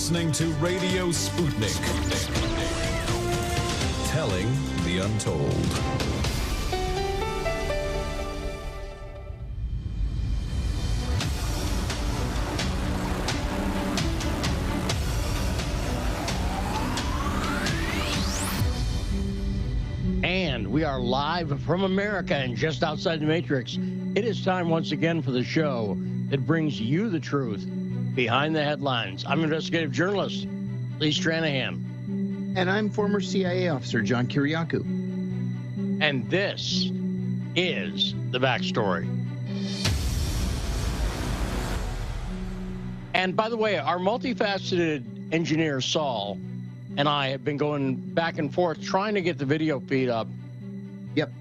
listening to Radio Sputnik. Telling the untold. And we are live from America and just outside the Matrix. It is time once again for the show that brings you the truth behind the headlines. I'm investigative journalist Lee Stranahan. And I'm former CIA officer John Kiriakou. And this is The Backstory. And by the way, our multifaceted engineer Saul and I have been going back and forth trying to get the video feed up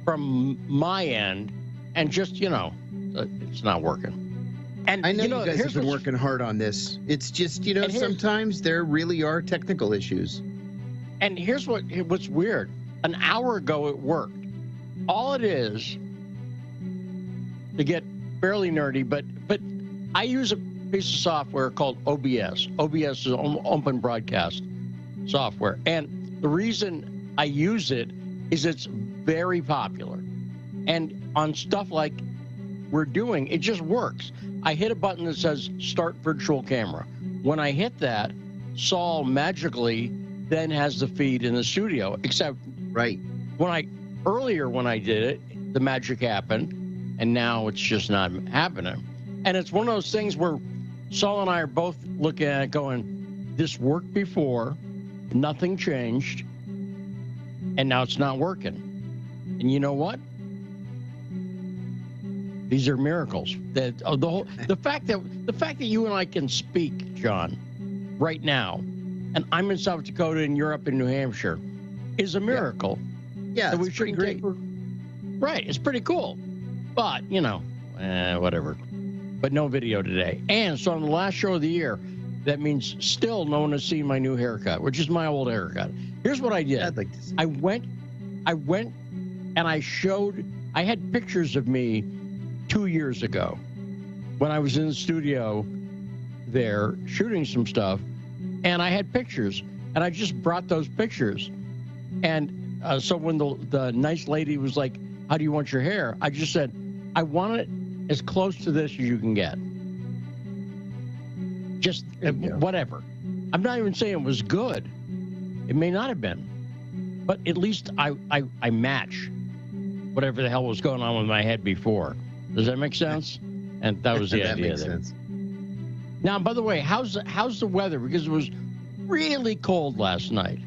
from my end, and just, it's not working. And I know you guys have been working hard on this. It's just, sometimes there really are technical issues. And here's what's weird. An hour ago it worked. All it is, to get fairly nerdy, but I use a piece of software called OBS. OBS is Open Broadcast software. And the reason I use it is it's very popular. And on stuff like we're doing, it just works. I hit a button that says Start Virtual Camera. When I hit that, Saul magically then has the feed in the studio, except earlier when I did it, the magic happened, and now it's just not happening. And it's one of those things where Saul and I are both looking at it going, this worked before, nothing changed, and now it's not working. And you know what? These are miracles. The fact that you and I can speak, John, right now, and I'm in South Dakota and you're up in New Hampshire, is a miracle. Yeah, it's pretty great. Right, it's pretty cool. But, whatever. But no video today. And so on the last show of the year, that means still no one has seen my new haircut, which is my old haircut. Here's what I did. I'd like to see. I went and I had pictures of me 2 years ago when I was in the studio there shooting some stuff, and I had pictures, and I just brought those pictures. And so when the nice lady was like, how do you want your hair? I just said, I want it as close to this as you can get. Just whatever. I'm not even saying it was good. It may not have been. But at least I match whatever the hell was going on with my head before. Does that make sense? And that was the that idea. Makes sense. Now, by the way, how's the weather? Because it was really cold last night.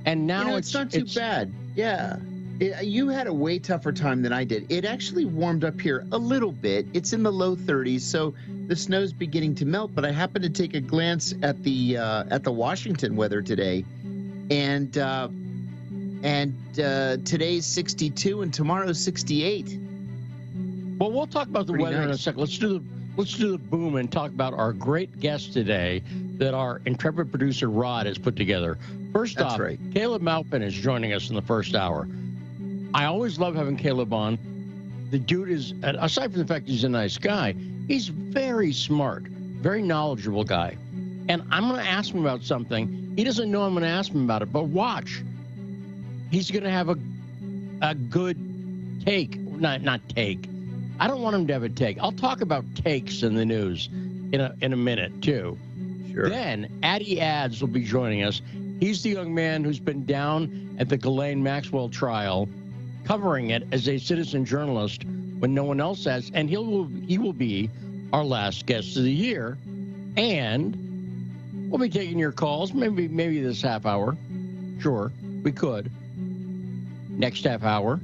And now it's not too bad. Yeah. You had a way tougher time than I did. It actually warmed up here a little bit. It's in the low 30s, so the snow's beginning to melt. But I happened to take a glance at the Washington weather today, and today's 62 and tomorrow's 68. Well, we'll talk about the Pretty weather in a nice. second. Let's do the boom and talk about our great guest today that our intrepid producer Rod has put together. First That's off, right. Caleb Maupin is joining us in the first hour. I always love having Caleb on. The dude is, aside from the fact he's a nice guy, he's very smart, very knowledgeable guy. And I'm going to ask him about something. He doesn't know I'm going to ask him about it, but watch. He's going to have a good take. Not take. I don't want him to have a take. I'll talk about takes in the news in a minute, too. Sure. Then Addy Ads will be joining us. He's the young man who's been down at the Ghislaine Maxwell trial, covering it as a citizen journalist when no one else has, and he will be our last guest of the year. And we'll be taking your calls, maybe this half hour. Sure, we could. Next half hour.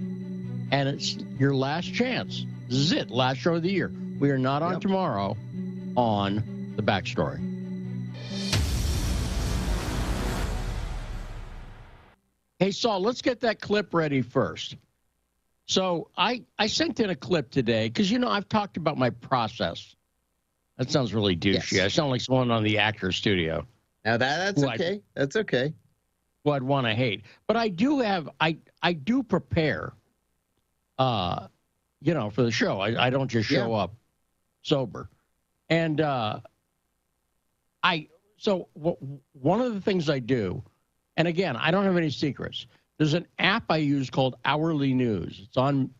And it's your last chance. This is it, last show of the year. We are not on tomorrow on The Backstory. Hey, Saul, let's get that clip ready first. So I sent in a clip today because, I've talked about my process. That sounds really douchey. Yes. I sound like someone on the Actor Studio. Now that's okay. That's okay. Who I'd want to hate. But I do prepare, for the show. I don't just show up sober. And one of the things I do, and again, I don't have any secrets. There's an app I use called Hourly News. It's on,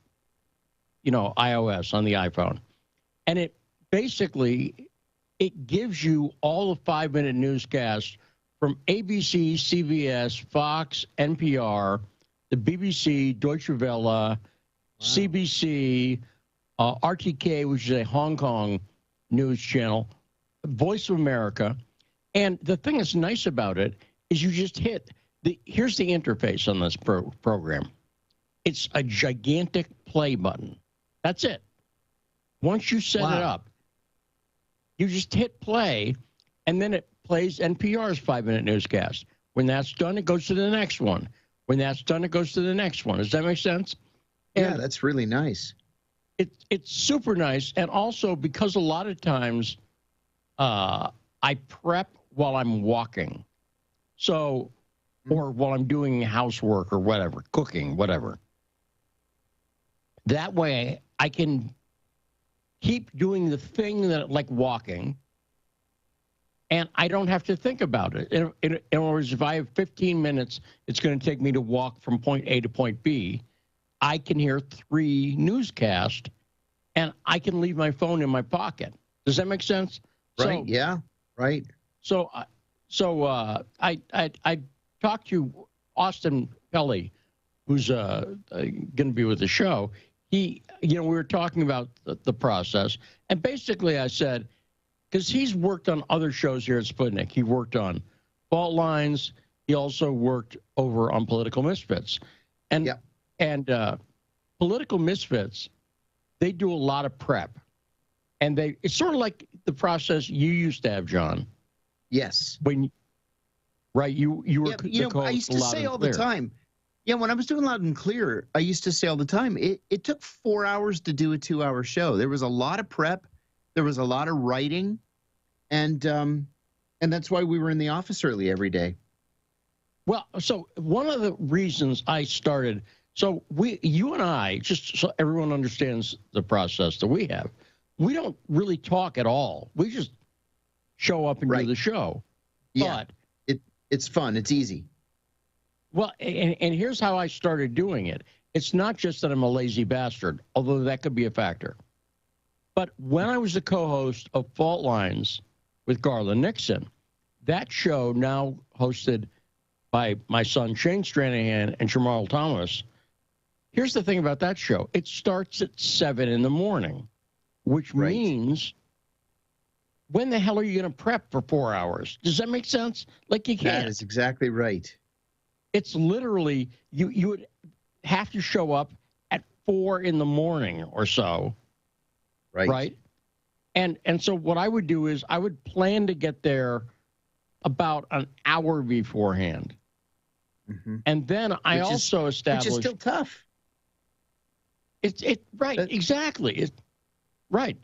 iOS on the iPhone, and it gives you all the 5-minute newscasts from ABC, CBS, Fox, NPR, the BBC, Deutsche Welle, CBC, RTK, which is a Hong Kong news channel, Voice of America. And the thing that's nice about it is you just here's the interface on this program. It's a gigantic play button. That's it. Once you set it up, you just hit play, and then it plays NPR's 5-minute newscast. When that's done, it goes to the next one. When that's done, it goes to the next one. Does that make sense? Yeah, that's really nice. It's super nice. And also, because a lot of times I prep while I'm walking. So, or while I'm doing housework or whatever, cooking, whatever. That way, I can keep doing the thing that, like walking, and I don't have to think about it. In other words, if I have 15 minutes, it's going to take me to walk from point A to point B. I can hear 3 newscasts, and I can leave my phone in my pocket. Does that make sense? Right. Yeah. Right. So I talked to Austin Pelly, who's going to be with the show. We were talking about the process, and basically I said, because he's worked on other shows here at Sputnik. He worked on Fault Lines. He also worked over on Political Misfits. And Political Misfits, they do a lot of prep. And it's sort of like the process you used to have, John. Yes. You were the co-host. I used to say all the time. Yeah, when I was doing Loud and Clear, I used to say all the time, it took 4 hours to do a 2-hour show. There was a lot of prep. There was a lot of writing. And that's why we were in the office early every day. Well, so one of the reasons I started, you and I, just so everyone understands the process that we have, we don't really talk at all. We just show up and do the show. Yeah, but it's fun. It's easy. Well, and here's how I started doing it. It's not just that I'm a lazy bastard, although that could be a factor. But when I was the co-host of Fault Lines with Garland Nixon, that show, now hosted by my son Shane Stranahan and Jamal Thomas, here's the thing about that show. It starts at 7 in the morning, which means, when the hell are you going to prep for 4 hours? Does that make sense? Like, you can't. That is exactly right. It's literally, you would have to show up at 4 in the morning or so. Right. And so what I would do is I would plan to get there about an hour beforehand. Mm-hmm. And then I also established. Which is still tough. Exactly. Right.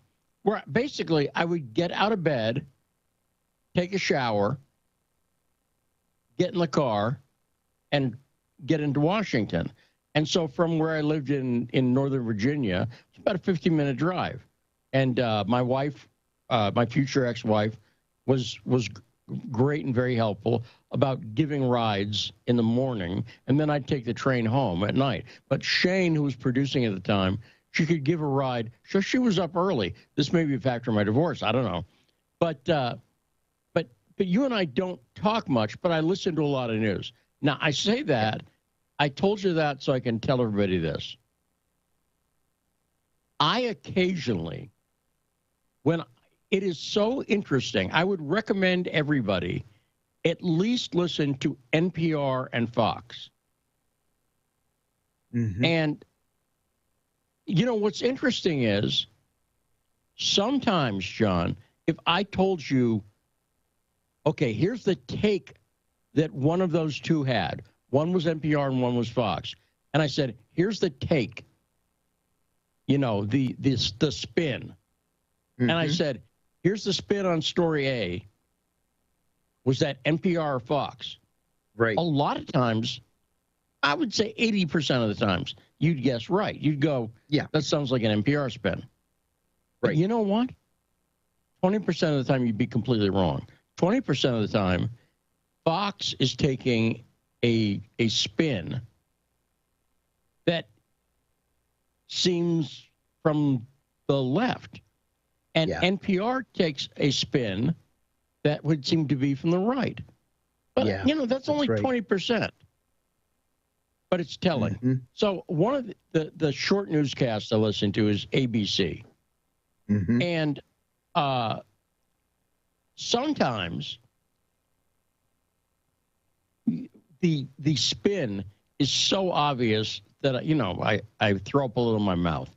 Where basically I would get out of bed, take a shower, get in the car, and get into Washington. And so from where I lived in Northern Virginia, it's about a 15-minute drive. And my wife, my future ex-wife, was great and very helpful about giving rides in the morning, and then I'd take the train home at night. But Shane, who was producing at the time, she could give a ride. So she was up early. This may be a factor in my divorce. I don't know. But you and I don't talk much, but I listen to a lot of news. Now, I say that. I told you that so I can tell everybody this. I occasionally, when it is so interesting, I would recommend everybody at least listen to NPR and Fox. Mm-hmm. And, what's interesting is sometimes, John, if I told you, okay, here's the take that one of those two had. One was NPR and one was Fox. And I said, here's the take, the spin. Mm-hmm. And I said, here's the spin on story A. Was that NPR or Fox? Right. A lot of times, I would say 80% of the times, you'd guess right. You'd go, yeah, that sounds like an NPR spin. Right. But you know what? 20% of the time, you'd be completely wrong. 20% of the time, Fox is taking a spin that seems from the left. And NPR takes a spin that would seem to be from the right. But, that's only 20%. But it's telling. Mm-hmm. So one of the short newscasts I listen to is ABC. Mm-hmm. And sometimes the spin is so obvious that, I throw up a little in my mouth.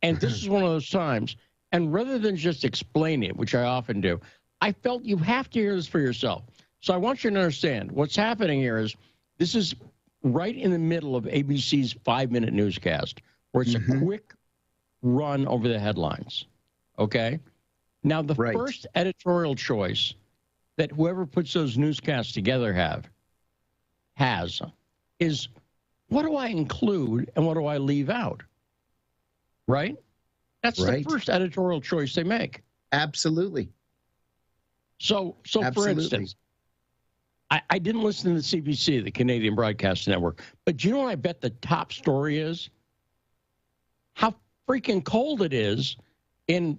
And this is one of those times. And rather than just explain it, which I often do, I felt you have to hear this for yourself. So I want you to understand what's happening here is this is right in the middle of ABC's 5-minute newscast, where it's a quick run over the headlines. Okay? Now, the first editorial choice that whoever puts those newscasts together has is, what do I include and what do I leave out? Right? That's the first editorial choice they make. Absolutely. So for instance, I didn't listen to the CBC, the Canadian Broadcasting Network, but you know what I bet the top story is? How freaking cold it is in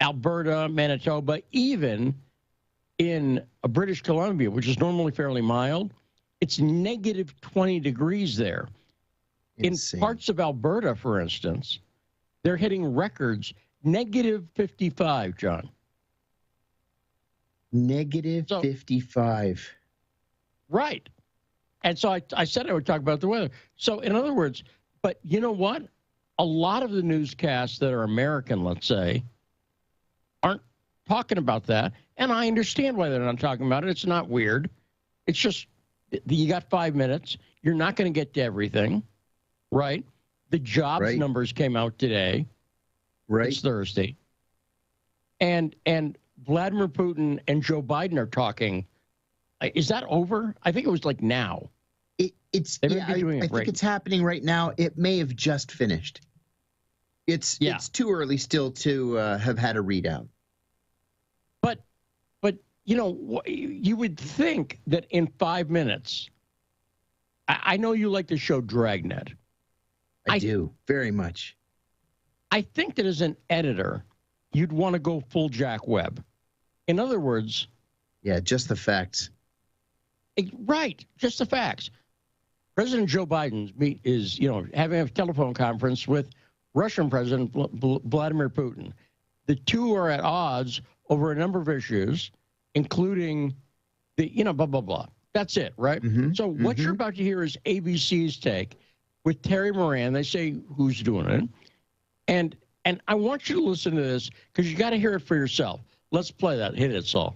Alberta, Manitoba, even in British Columbia, which is normally fairly mild. It's negative 20 degrees there. Insane. In parts of Alberta, for instance, they're hitting records, negative 55, John. Negative 55. Right. And so I said I would talk about the weather. So in other words, but you know what? A lot of the newscasts that are American, let's say, aren't talking about that. And I understand why they're not talking about it. It's not weird. It's just, you got 5 minutes. You're not going to get to everything, right? The jobs numbers came out today. Right. It's Thursday. And Vladimir Putin and Joe Biden are talking. Is that over? I think it was like now. I think it's happening right now. It may have just finished. It's too early still to have had a readout. But you would think that in 5 minutes, I know you like the show Dragnet. I do, very much. I think that as an editor, you'd want to go full Jack Webb. In other words... Yeah, just the facts. Right, just the facts. President Joe Biden is, having a telephone conference with Russian President Vladimir Putin. The two are at odds over a number of issues, including the, blah, blah, blah. That's it, right? Mm-hmm, so what you're about to hear is ABC's take with Terry Moran. They say who's doing it. And I want you to listen to this because you got to hear it for yourself. Let's play that. Hit it, Saul.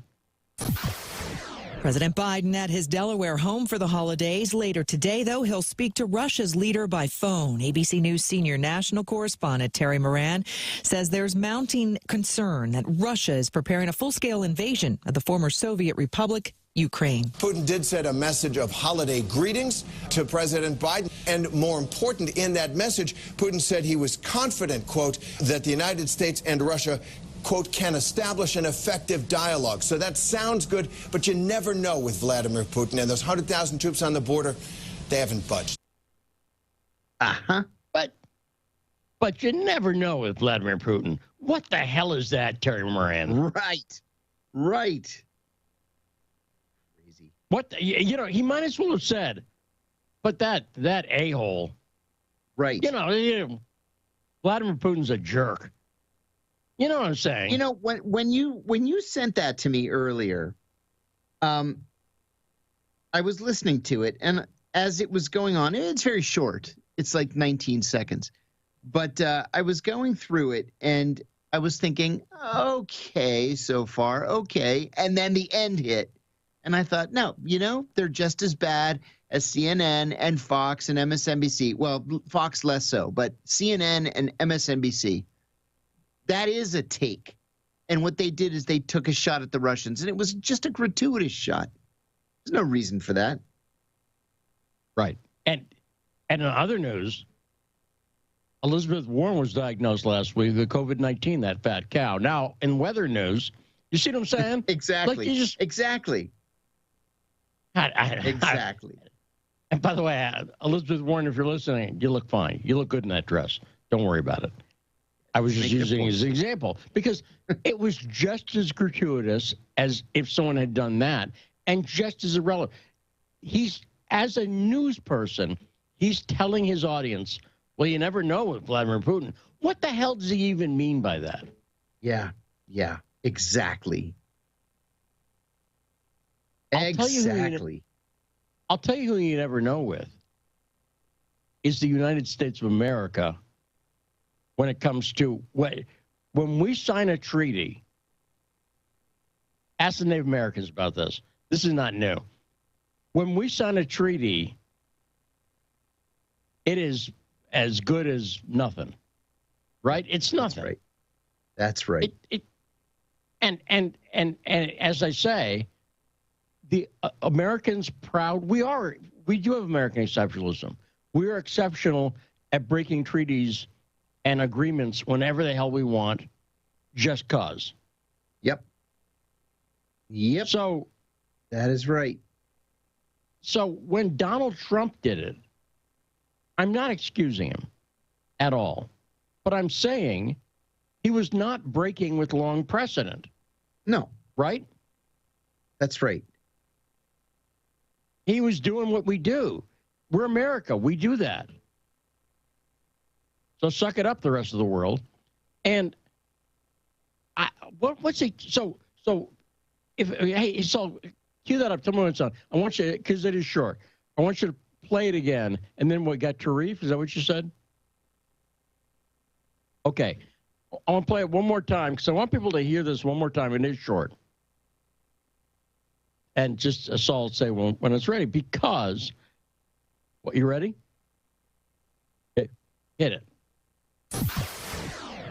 President Biden at his Delaware home for the holidays. Later today, though, he'll speak to Russia's leader by phone. ABC News senior national correspondent Terry Moran says there's mounting concern that Russia is preparing a full-scale invasion of the former Soviet Republic, Ukraine. Putin did send a message of holiday greetings to President Biden. And more important, in that message, Putin said he was confident, quote, that the United States and Russia, quote, can establish an effective dialogue. So that sounds good, but you never know with Vladimir Putin. And those 100,000 troops on the border, they haven't budged. Uh-huh. But you never know with Vladimir Putin. What the hell is that, Terry Moran? Right. Crazy. What, he might as well have said, but that a-hole. Right. Vladimir Putin's a jerk. You know what I'm saying? When you sent that to me earlier, I was listening to it, and as it was going on, it's very short. It's like 19 seconds. But I was going through it, and I was thinking, okay, so far, okay. And then the end hit. And I thought, no, they're just as bad as CNN and Fox and MSNBC. Well, Fox less so, but CNN and MSNBC. That is a take. And what they did is they took a shot at the Russians, and it was just a gratuitous shot. There's no reason for that. Right. And in other news, Elizabeth Warren was diagnosed last week with COVID-19, that fat cow. Now, in weather news, You see what I'm saying? Exactly. Like you just exactly. Exactly. And by the way, Elizabeth Warren, if you're listening, you look fine. You look good in that dress. Don't worry about it. I was just using it as an example because it was just as gratuitous as if someone had done that, and just as irrelevant. He's, as a news person, he's telling his audience, well, you never know with Vladimir Putin. What the hell does he even mean by that? Yeah, exactly. I'll tell you who you never know with is the United States of America when it comes to when we sign a treaty. Ask the Native Americans about this. This is not new. When we sign a treaty, it is as good as nothing, right? It's nothing. That's right. And as I say, the Americans we do have American exceptionalism. We are exceptional at breaking treaties and agreements whenever the hell we want, just cause. Yep. So that is right. So when Donald Trump did it, I'm not excusing him at all, but I'm saying he was not breaking with long precedent. No. Right? That's right. He was doing what we do. We're America. We do that. So suck it up, the rest of the world. And what's he? So cue that up. Tell me when it's on. I want you, because it is short. I want you to play it again. And then we got Tarif. Is that what you said? Okay. I want to play it one more time because I want people to hear this one more time. It is short. And just Saul say when it's ready, because you ready? Okay. Hit it.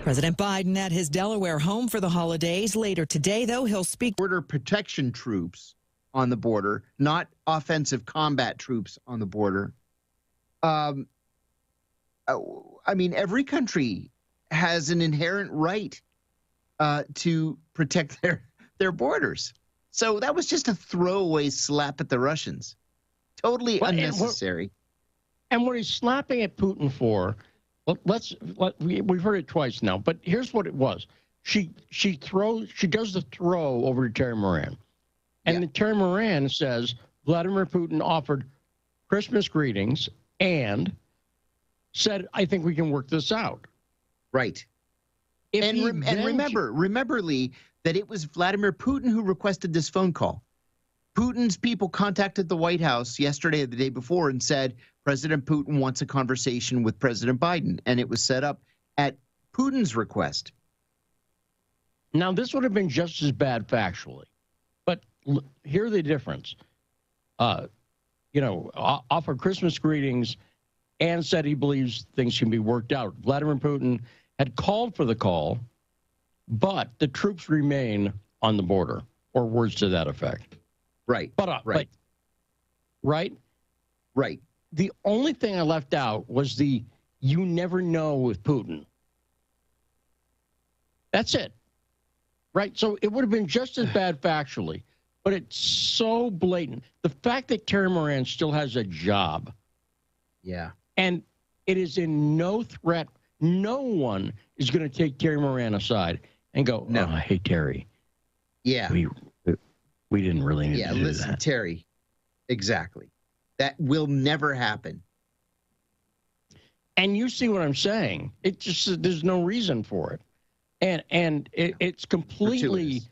President Biden at his Delaware home for the holidays. Later today, though, he'll speak. Border protection troops on the border, not offensive combat troops on the border. I mean, every country has an inherent right to protect their borders. So that was just a throwaway slap at the Russians. Totally unnecessary. And what he's slapping at Putin for, we've heard it twice now, but here's what it was. She does the throw over to Terry Moran. And Terry Moran says Vladimir Putin offered Christmas greetings and said, I think we can work this out. Right. And remember, Lee, that it was Vladimir Putin who requested this phone call. Putin's people contacted the White House yesterday or the day before and said, President Putin wants a conversation with President Biden. And it was set up at Putin's request. Now, this would have been just as bad factually. But here's the difference. Offered Christmas greetings and said he believes things can be worked out. Vladimir Putin had called for the call, but the troops remain on the border, or words to that effect. Right. Right. The only thing I left out was you never know with Putin. That's it. Right? So it would have been just as bad factually, but it's so blatant. The fact that Terry Moran still has a job. Yeah. And it is in no threat. No one is going to take Terry Moran aside and go, no. Oh, hey, Terry. Yeah. We didn't really need to do listen, that. Terry. Exactly. That will never happen. And you see what I'm saying. It just, there's no reason for it. And it's completely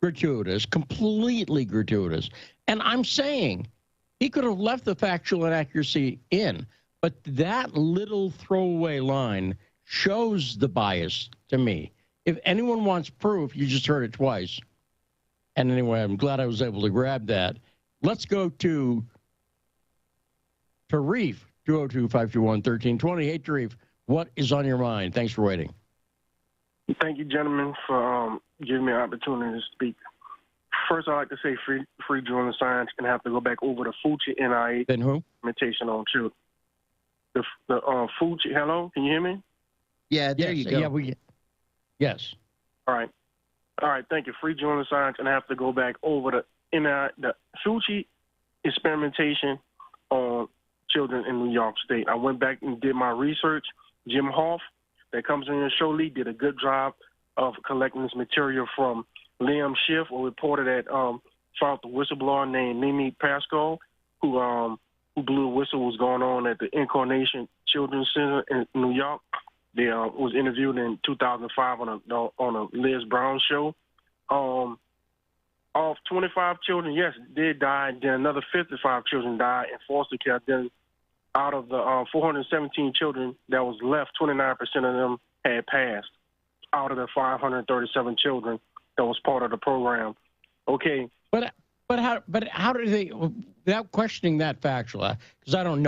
gratuitous, completely gratuitous. And I'm saying he could have left the factual inaccuracy in, but that little throwaway line shows the bias to me. If anyone wants proof, you just heard it twice. And anyway, I'm glad I was able to grab that. Let's go to Tarif, 202-521-1320. Hey, Tarif, what is on your mind? Thanks for waiting. Thank you, gentlemen, for giving me an opportunity to speak. First, I'd like to say free Julian Assange and have to go back over the Fauci NIH Then who? imitation on truth. The Fauci, hello, can you hear me? Yeah, there you go. Yeah, yes. All right. All right, thank you. Free journal science, and I have to go back over the Fauci experimentation on children in New York State. I went back and did my research. Jim Hoff, that comes in your show, Lee, did a good job of collecting this material from Liam Schiff, a reporter that found the whistleblower named Mimi Pascal, who blew a whistle was going on at the Incarnation Children's Center in New York. They was interviewed in 2005 on a Liz Brown show. Of 25 children, yes, did die. Then another 55 children died in foster care. Then out of the 417 children that was left, 29% of them had passed out of the 537 children that was part of the program. Okay. But how do they, without questioning that factual, because I don't know.